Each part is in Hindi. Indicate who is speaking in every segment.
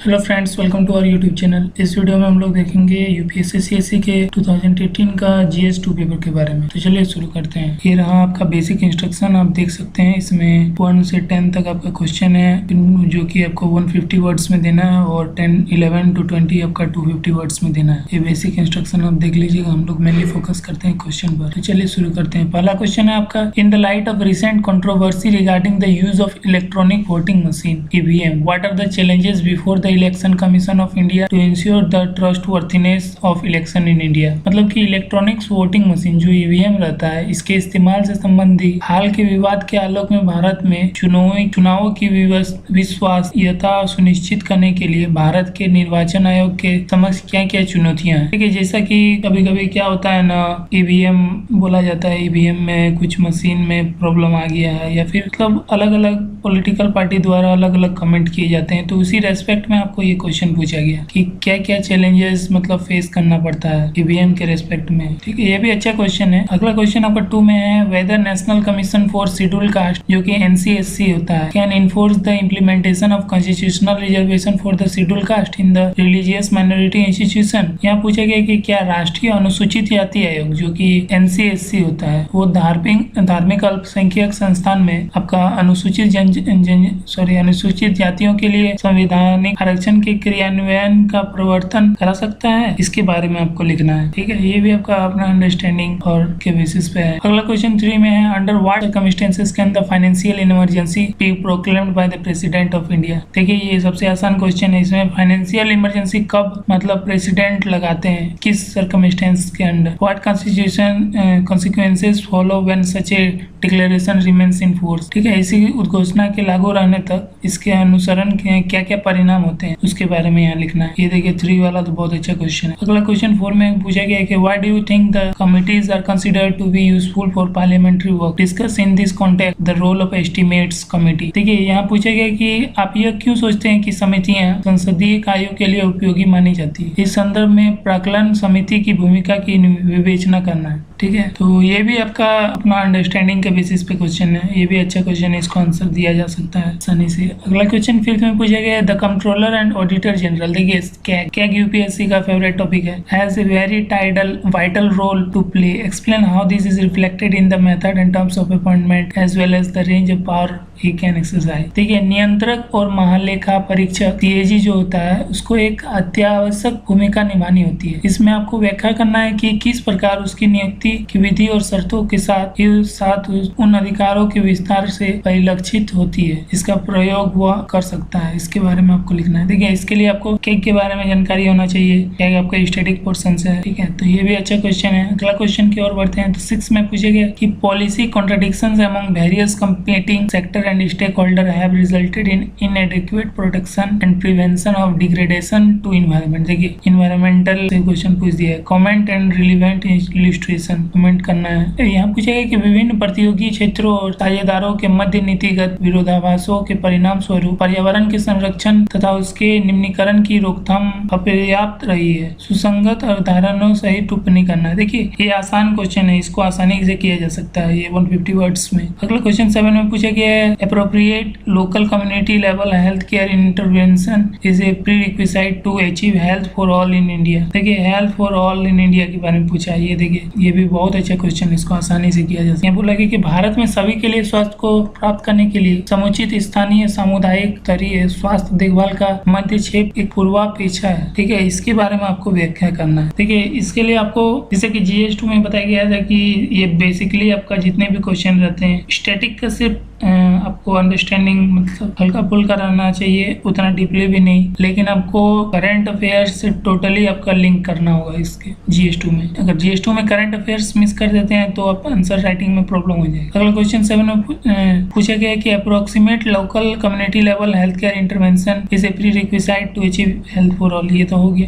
Speaker 1: Hello friends, welcome to our YouTube channel. इस वीडियो में हम लोग देखेंगे यूपीएससी सीएससी के 2018 का जीएस 2 पेपर के बारे में। तो चलिए शुरू करते हैं। ये रहा आपका बेसिक इंस्ट्रक्शन, आप देख सकते हैं। इसमें 1 से 10 तक आपका क्वेश्चन है जो कि आपको 150 वर्ड्स में देना है और 11 to 20 आपका 250 वर्ड्स में देना है। ये बेसिक इंस्ट्रक्शन आप देख लीजिएगा। हम लोग मेनली फोकस करते हैं क्वेश्चन पर। तो चलिए शुरू करते हैं। पहला क्वेश्चन है आपका, in the light of recent controversy regarding the use of electronic voting machine EVM, what are the challenges before the election commission of India to ensure the trustworthiness of election in India. मतलब कि इलेक्ट्रॉनिक्स वोटिंग मशीन जो ईवीएम रहता है, इसके इस्तेमाल से संबंधित हाल के विवाद के आलोक में भारत में चुनावों की विश्वासनीयता सुनिश्चित करने के लिए भारत के निर्वाचन आयोग के समक्ष क्या क्या चुनौतियां हैं। ठीक है, जैसा कि कभी कभी क्या होता है ना, ईवीएम बोला जाता है, ईवीएम में कुछ मशीन में प्रॉब्लम आ गया है या फिर मतलब अलग अलग पॉलिटिकल पार्टी द्वारा अलग अलग कमेंट किए जाते हैं। तो उसी रेस्पेक्ट में आपको ये क्वेश्चन पूछा गया कि क्या क्या चैलेंजेस मतलब फेस करना पड़ता है ईवीएम के रेस्पेक्ट में। ठीक है, ये भी अच्छा क्वेश्चन है। अगला क्वेश्चन नंबर 2 में है, whether national commission for schedule caste जो कि एनसीएससी होता है can enforce the implementation of constitutional reservation for the schedule caste in the religious minority institution. यहाँ पूछा गया कि क्या राष्ट्रीय अनुसूचित जाति आयोग जो कि एनसीएससी होता है वो धार्मिक अल्पसंख्यक संस्थान में आपका अनुसूचित जातियों के लिए संवैधानिक आरक्षण के क्रियान्वयन का प्रवर्तन करा सकता है। इसके बारे में आपको लिखना है। ठीक है, ये भी आपका अपना अंडरस्टैंडिंग और के बेसिस पे है। अगला क्वेश्चन 3 में है, under what circumstances can the financial emergency B proclaimed by the president of India. देखिए, ये सबसे आसान क्वेश्चन है। इसमें फाइनेंशियल इमरजेंसी कब मतलब प्रेसिडेंट लगाते हैं, किस सर्कमस्टेंस के under. What consequences follow when such A declaration remains in force. ठीक है, इसी उद्घोषणा के लागू रहने तक इसके अनुसरण के क्या क्या परिणाम होते हैं उसके बारे में यहाँ लिखना है। ये देखिए 3 वाला तो बहुत अच्छा क्वेश्चन है। अगला क्वेश्चन 4 में पूछा गया है कि why do you think the committees are considered to be useful for parliamentary work, discuss in this context the role of estimates committee. देखिए, यहाँ पूछा गया कि आप यह क्यों सोचते हैं कि समितियां संसदीय कार्यों के लिए उपयोगी मानी जाती है। इस संदर्भ में प्राक्कलन समिति की भूमिका की विवेचना करना है। ठीक है, तो ये भी आपका अपना अंडरस्टैंडिंग के बेसिस पे क्वेश्चन है। ये भी अच्छा क्वेश्चन है, इसको आंसर दिया जा सकता है आसानी से। अगला क्वेश्चन 5 में पूछा गया है, the controller and auditor general. देखिए, क्या यूपीएससी का फेवरेट टॉपिक है, has a very vital role to play, explain how this is reflected in the method and terms of appointment as well as the range of power he can exercise. देखिए, नियंत्रक और महालेखा परीक्षक सीएजी जो होता है उसको एक अत्यावश्यक भूमिका निभानी होती है। इसमें आपको व्याख्या करना है कि किस प्रकार उसकी नियुक्ति की विधि और शर्तों के साथ उन अधिकारों के विस्तार से परिलक्षित होती है, इसका प्रयोग वह कर सकता है। इसके बारे में आपको लिखना है। देखिए, इसके लिए आपको केक के बारे में जानकारी होना चाहिए, क्या आपका स्टैटिक पोर्शन है। ठीक है, तो ये भी अच्छा क्वेश्चन है। अगला क्वेश्चन की ओर बढ़ते हैं। तो 6 में पूछा गया कि policy contradictions among various competing sector and stake holder have resulted in inadequate protection and prevention of degradation to environment. देखिए, इन्वायरमेंटल से क्वेश्चन पूछ दिया है। Comment and relevant illustration comment करना है। यहाँ पूछा गया कि विभिन्न प्रतियोगी क्षेत्रों और साझेदारों के मध्य नीतिगत विरोधाभासों के परिणाम स्वरूप पर्यावरण के संरक्षण तथा उसके निम्नीकरण की रोकथाम अपर्याप्त रही है, सुसंगत अवधारणाओं सहित टिप्पणी करना है। देखिए, ये आसान क्वेश्चन है, इसको आसानी से किया जा सकता है ये 150 वर्ड्स में। अगला क्वेश्चन 7 में पूछा गया है, appropriate local community level health care intervention is a prerequisite to achieve health for all in India. देखिए, health for all in India के बारे में पूछा है। ये देखिए, ये भी बहुत अच्छा क्वेश्चन है, इसको आसानी से किया जा सकता है। बोला गया कि भारत में सभी के लिए स्वास्थ्य को प्राप्त करने के लिए समुचित स्थानीय सामुदायिक स्तरीय स्वास्थ्य देखभाल का मध्य क्षेत्र एक पूर्वापेक्षा है। ठीक है, इसके बारे में आपको व्याख्या करना है। ठीक है, इसके लिए आपको जैसे कि जीएस 2 में बताया गया था कि ये बेसिकली आपका जितने भी क्वेश्चन रहते हैं स्टैटिक का सिर्फ आपको अंडरस्टैंडिंग मतलब हल्का फुल्का रहना चाहिए, उतना डीपली भी नहीं, लेकिन आपको करंट अफेयर्स से टोटली आपका लिंक करना होगा इसके जीएस 2 में। अगर जीएस 2 में करंट अफेयर्स मिस कर देते हैं तो आप आंसर राइटिंग में प्रॉब्लम हो जाएगी। अगला क्वेश्चन 7 में पूछा गया है कि approximate local community level health care intervention is a prerequisite to achieve health for all. ये तो हो गया।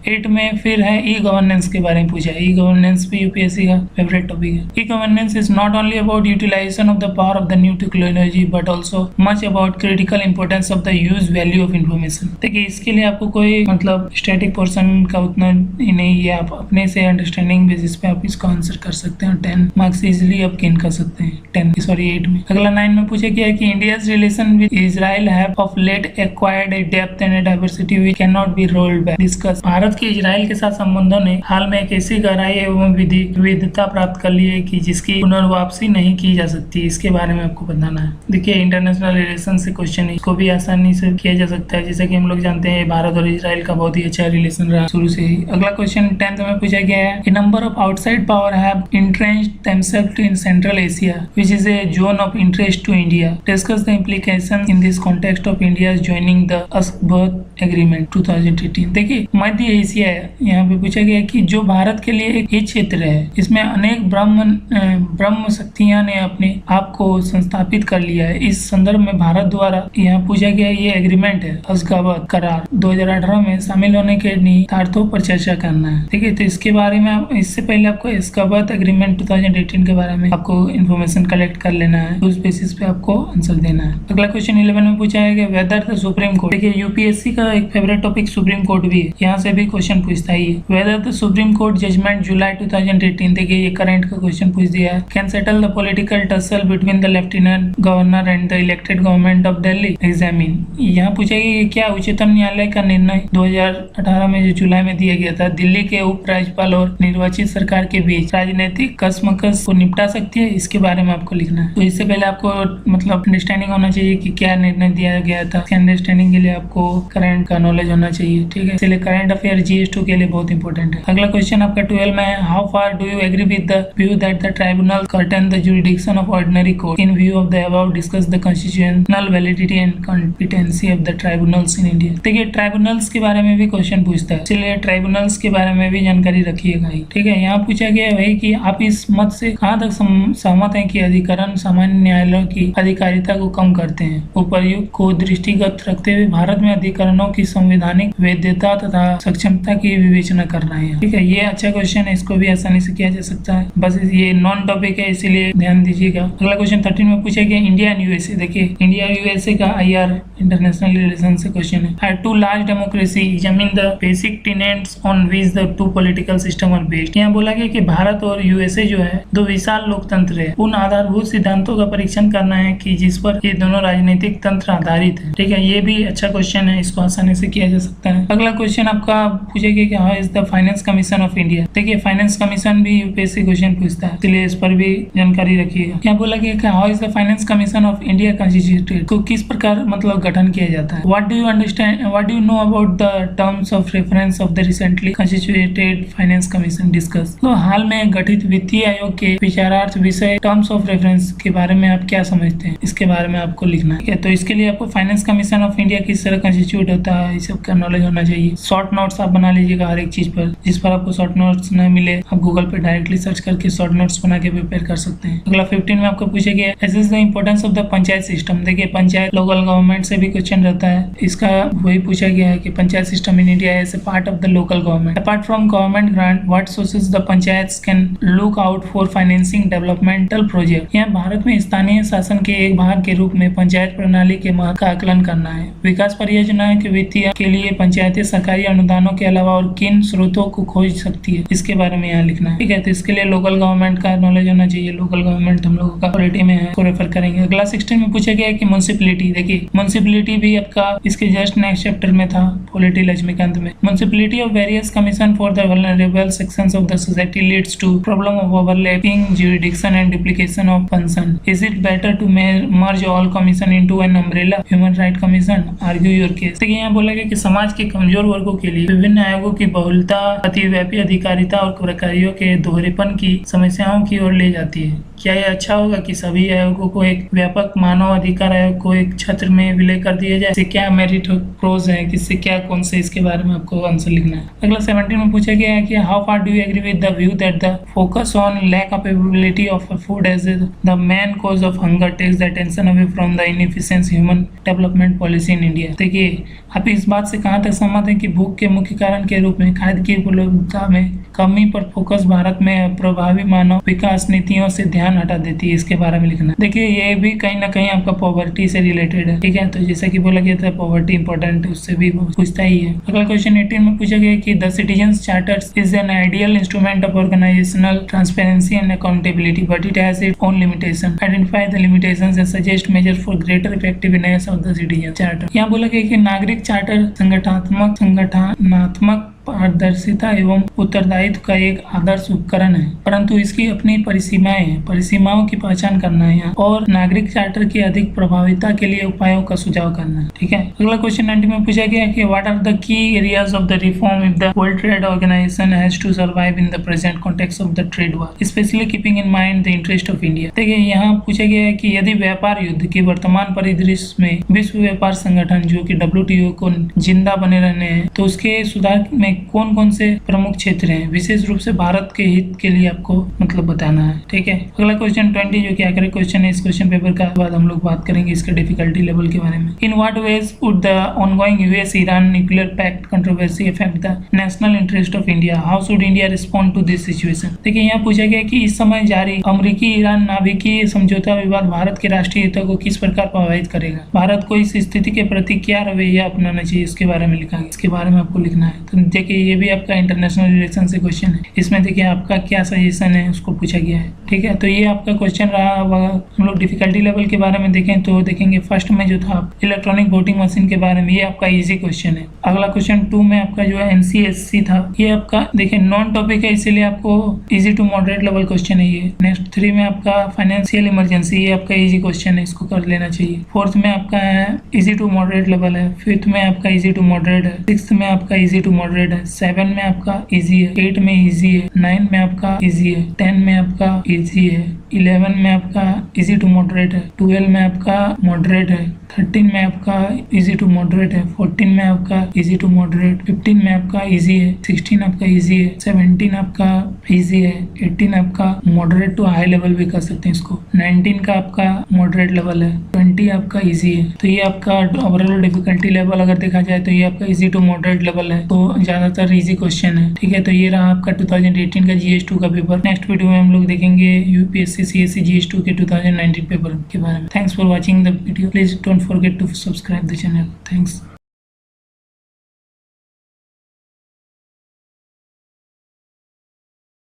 Speaker 1: 8 में फिर है ई गवर्नेंस के बारे में पूछा है। ई गवर्नेंस भी यूपीएससी का फेवरेट टॉपिक है। E governance is not only about utilization of the power of the new technology but also much about critical importance of the use value of information. देखिए, इसके लिए आपको कोई मतलब स्टैटिक पोर्शन का उतना ही नहीं है, आप अपने से अंडरस्टैंडिंग बेसिस पे आप इसको इसका आंसर कर सकते हैं। 10 मार्क्स इजिली आप गेन कर सकते हैं 8 में। अगला 9 में पूछा गया है कि India's relation with Israel have of late acquired a depth and a diversity which can not be rolled back. Discuss. Bharat के इजराइल के साथ संबंधों ने हाल में एक ऐसी गहराई एवं विविधता प्राप्त कर ली है कि जिसकी पुनर्वापसी नहीं की जा सकती। इसके बारे में आपको बताना है। देखिए, इंटरनेशनल रिलेशन से क्वेश्चन है, इसको भी आसानी से किया जा सकता है। जैसे कि हम लोग जानते हैं भारत और इजराइल का बहुत ही अच्छा रिलेशन रहा शुरू से ही। अगला क्वेश्चन 10th में पूछा गया है, a number of outside power have entrenched themselves in Central Asia, which is a zone of interest to India. Discuss the implications in this context of India's joining the Ashgabat Agreement 2018. देखिए, मध्य एशिया है, यहाँ पे पूछा गया है कि जो भारत के लिए एक क्षेत्र है, इसमें अनेक ब्रह्म शक्तियां ने अपने आप को संस्थापित कर लिया है। इस संदर्भ में भारत द्वारा यहाँ पूछा गया ये एग्रीमेंट है, अशगाबत करार 2018 में शामिल होने के निहितार्थों पर चर्चा करना है। ठीक है, तो इसके बारे में इससे पहले आपको अशगाबत एग्रीमेंट 2018 के बारे में आपको इन्फॉर्मेशन कलेक्ट कर लेना है, उस बेसिस पे आपको आंसर देना है। अगला क्वेश्चन 11 में पूछा है कि वेदर द सुप्रीम कोर्ट। देखिए, यूपीएससी का एक फेवरेट टॉपिक सुप्रीम कोर्ट भी है, यहाँ से भी क्वेश्चन पूछता ही है। Whether the Supreme Court judgment July 2018, देखिए ये करंट का क्वेश्चन पूछ दिया है, can settle the political tussle between the lieutenant governor and the elected government of Delhi. Examine, यहाँ पूछेगा कि क्या उच्चतम न्यायालय का निर्णय 2018 में जो जुलाई में दिया गया था, दिल्ली के उप राज्यपाल और निर्वाचित सरकार के बीच राजनीतिक कसमकस को निपटा सकती है। इसके बारे में आपको लिखना है। तो इससे पहले आपको मतलब अंडरस्टैंडिंग होना चाहिए कि क्या निर्णय दिया गया था। अंडरस्टैंडिंग के लिए आपको करंट का नॉलेज होना चाहिए। ठीक है, इसलिए करंट अफेयर GS2 के लिए बहुत इंपॉर्टेंट है। अगला क्वेश्चन आपका 12 में है, how far do you agree with the view that the tribunal curtail the jurisdiction of ordinary court in view of the above discuss the constitutional validity and competency of the tribunals in India. देखिए, ट्राइब्यूनल्स के बारे में भी क्वेश्चन पूछता है, इसलिए ट्राइब्यूनल्स के बारे में भी जानकारी रखिएगा। ठीक है, यहाँ पूछा गया है कि आप इस मत से कहाँ तक सहमत हैं कि अधिकरण सामान्य न्यायालयों की अधिकारिता को कम करते हैं। उपर्युक्त को दृष्टिगत रखते हुए भारत में अधिकरणों की संवैधानिक वैधता तथा सक्षमता की विवेचना कर रहे हैं। ठीक है, ये अच्छा क्वेश्चन है, इसको भी आसानी से किया जा सकता है। बस ये नॉन टॉपिक है, इसीलिए ध्यान दीजिएगा। अगला क्वेश्चन 13 में पूछा गया इंडिया एंड यूएसए। देखिए, इंडिया यूएसए का IR इंटरनेशनल रिलेशन से क्वेश्चन है। Two large democracy examine the basic tenets on which the two political system are based. यहाँ बोला गया कि भारत और यूएसए जो है दो विशाल लोकतंत्र है, उन आधारभूत सिद्धांतों का परीक्षण करना है कि जिस पर ये दोनों राजनीतिक तंत्र आधारित है। ठीक है, ये भी अच्छा क्वेश्चन है, इसको आसानी से किया जा सकता है। अगला क्वेश्चन आपका पूछेगा कि how is the finance commission of India. देखिए, फाइनेंस कमीशन भी यूपीएससी क्वेश्चन पूछता है, इसलिए इस पर भी जानकारी रखिएगा। यहाँ बोला गया कि how is the finance commission of India constituted, तो किस प्रकार मतलब गठन किया जाता है। What do you understand, what do you know about the terms of reference of the recently constituted finance commission. Discuss, तो हाल में गठित वित्तीय आयोग के विचारार्थ विषय टर्म्स ऑफ रेफरेंस के बारे में आप क्या समझते हैं, इसके बारे में आपको लिखना है। तो इसके लिए आपको फाइनेंस कमीशन ऑफ इंडिया किस तरह कंस्टिट्यूट होता है, इस सब का नॉलेज होना चाहिए। शॉर्ट नोट्स आप बना लीजिएगा हर एक चीज पर, जिस पर आपको शॉर्ट नोट्स न मिले आप गूगल पे डायरेक्टली सर्च करके शॉर्ट नोट्स बना के प्रिपेयर कर सकते हैं। अगला 15 में आपको पूछा गया assess the importance of the panchayat system. देखिए, पंचायत लोकल गवर्नमेंट से भी क्वेश्चन रहता है, इसका वही पूछा गया है कि panchayat system in India as a part of the local government. Apart from government grant, what sources the panchayat can look out for financing developmental project. यहाँ भारत में स्थानीय शासन के एक भाग के रूप में पंचायत प्रणाली के महत्व का आकलन करना है। विकास परियोजनाओं के वित्तीय के लिए पंचायतें सरकारी अनुदानों के अलावा और किन स्रोतों को खोज सकती है, इसके बारे में यहाँ लिखना है। ठीक है, तो इसके लिए लोकल गवर्नमेंट का नॉलेज होना चाहिए। लोकल गवर्नमेंट हम लोगों का पॉलिटी में है, को रेफर करेंगे। अगला 16 में पूछा गया है कि म्युनिसिपैलिटी। देखिए, म्युनिसिपैलिटी भी आपका इसके जस्ट नेक्स्ट चैप्टर में था, पॉलिटी लक्ष्मीकांत में। Municipality of various commission for the vulnerable sections of the society leads to problem of overlapping jurisdiction and duplication of function. Is it better to merge all commission into an umbrella human right commission? Argue your case. देखिए, यहाँ बोला गया कि समाज के कमजोर वर्गों के लिए विभिन्न आयोगों की बहुलता अतिव्यापी अधिकारिता और प्रक्रियाओं के दोहरेपन की समस्याओं की ओर ले जाती है। क्या यह अच्छा होगा कि सभी आयोगों को एक व्यापक मानव अधिकार आयोग को एक छत्र में विलय कर दिया जाए? इससे क्या मेरिट प्रोज है, किससे क्या कौन से, इसके बारे में आपको आंसर लिखना है। अगला 17 में पूछा गया है कि how far do you agree with the view that the focus on lack of availability of food as the main cause of hunger takes the attention away from the inefficient human development policy in India. देखिए, आप इस बात से कहाँ तक सहमत हैं कि भूख के मुख्य कारण के रूप में खाद्य की उपलब्धता में कमी पर फोकस भारत में प्रभावी मानव विकास नीतियों से ध्यान ध्यान हटा देती है, इसके बारे में लिखना है। देखिए ये भी कहीं ना कहीं आपका पॉवर्टी से रिलेटेड है, ठीक है। तो जैसा कि बोला गया था पॉवर्टी इंपॉर्टेंट है, उससे भी पूछता ही है। अगला क्वेश्चन 18 में पूछा गया कि the citizens charter is an ideal instrument of organisational transparency and accountability but it has its own limitation, identify the limitations and suggest measure for greater effectiveness of the citizen charter. यहाँ बोला गया कि नागरिक चार्टर संगठनात्मक पारदर्शिता एवं उत्तरदायित्व का एक आदर्श उपकरण है, परंतु इसकी अपनी परिसीमाएं हैं। परिसीमाओं की पहचान करना है यहाँ, और नागरिक चार्टर की अधिक प्रभाविता के लिए उपायों का सुझाव करना है, ठीक है। अगला क्वेश्चन 90 में पूछा गया कि what are the key areas of the reform if the world trade organisation has to survive in the present context of the trade war, specially keeping in mind the interest of India. देखिए यहाँ पूछा गया है कि यदि व्यापार युद्ध के वर्तमान परिदृश्य में विश्व व्यापार संगठन जो कि WTO को जिंदा बने रहने हैं, तो उसके सुधार में कौन कौन से प्रमुख क्षेत्र हैं, विशेष रूप से भारत के हित के लिए आपको मतलब बताना है, ठीक है। अगला क्वेश्चन 20 जो कि आखिरी क्वेश्चन है इस क्वेश्चन पेपर का, बाद हम लोग बात करेंगे इसके डिफिकल्टी लेवल के बारे में। In what ways would the ongoing US Iran nuclear pact controversy affect the national interest of India, how should India respond to this situation. देखिए यहाँ पूछा गया कि इस समय जारी अमेरिकी ईरान नाभिकीय समझौता विवाद भारत के राष्ट्रीय हितों को किस प्रकार प्रभावित करेगा, भारत को इस स्थिति के प्रति क्या रवैया अपनाना चाहिए, इसके बारे में लिखा है, इसके बारे में आपको लिखना है। तो देखिए ये भी आपका इंटरनेशनल रिलेशन से क्वेश्चन है, इसमें देखिए आपका क्या सजेशन है उसको पूछा गया है, ठीक है। तो ये आपका क्वेश्चन रहा। हम लोग डिफिकल्टी लेवल के बारे में देखें तो देखेंगे फर्स्ट में जो था इलेक्ट्रॉनिक वोटिंग मशीन के बारे में, ये आपका इजी क्वेश्चन है। अगला क्वेश्चन 2 में आपका जो है NCSC था, ये आपका देखिए नॉन टॉपिक है, इसीलिए आपको easy to moderate level question है ये। नेक्स्ट 3 में आपका फाइनेंशियल इमरजेंसी, ये आपका इजी क्वेश्चन है, इसको कर लेना चाहिए। 4th में आपका है इजी टू मॉडरेट लेवल है। 5th में आपका इजी टू मॉडरेट है। 6th में आपका इजी टू मॉडरेट है। 7 में आपका इजी है। 8 में इजी है। 9 में आपका इजी है। 10 में आपका इजी है। 11 में आपका इजी टू मॉडरेट है। 12 में आपका मॉडरेट है। 13 में आपका इजी टू मॉडरेट है। 14 में आपका इजी टू मॉडरेट। 15 में आपका इजी है। 16 आपका इजी है। 17 आपका इजी है। 18 आपका मॉडरेट टू हाई लेवल भी कर सकते हैं इसको। 19 का आपका मॉडरेट लेवल है। 20 आपका इजी है। तो ये आपका ओवरऑल डिफिकल्टी लेवल अगर देखा जाए तो ये आपका इजी टू मॉडरेट लेवल है, तो ज्यादातर इजी क्वेश्चन है, ठीक है। तो ये रहा आपका 2018 का GS2 का पेपर। नेक्स्ट वीडियो में हम लोग देखेंगे UPSC CSC GS2 के 2019 पेपर के बारे में। Thanks for watching the video. Please don't forget to subscribe the channel. Thanks.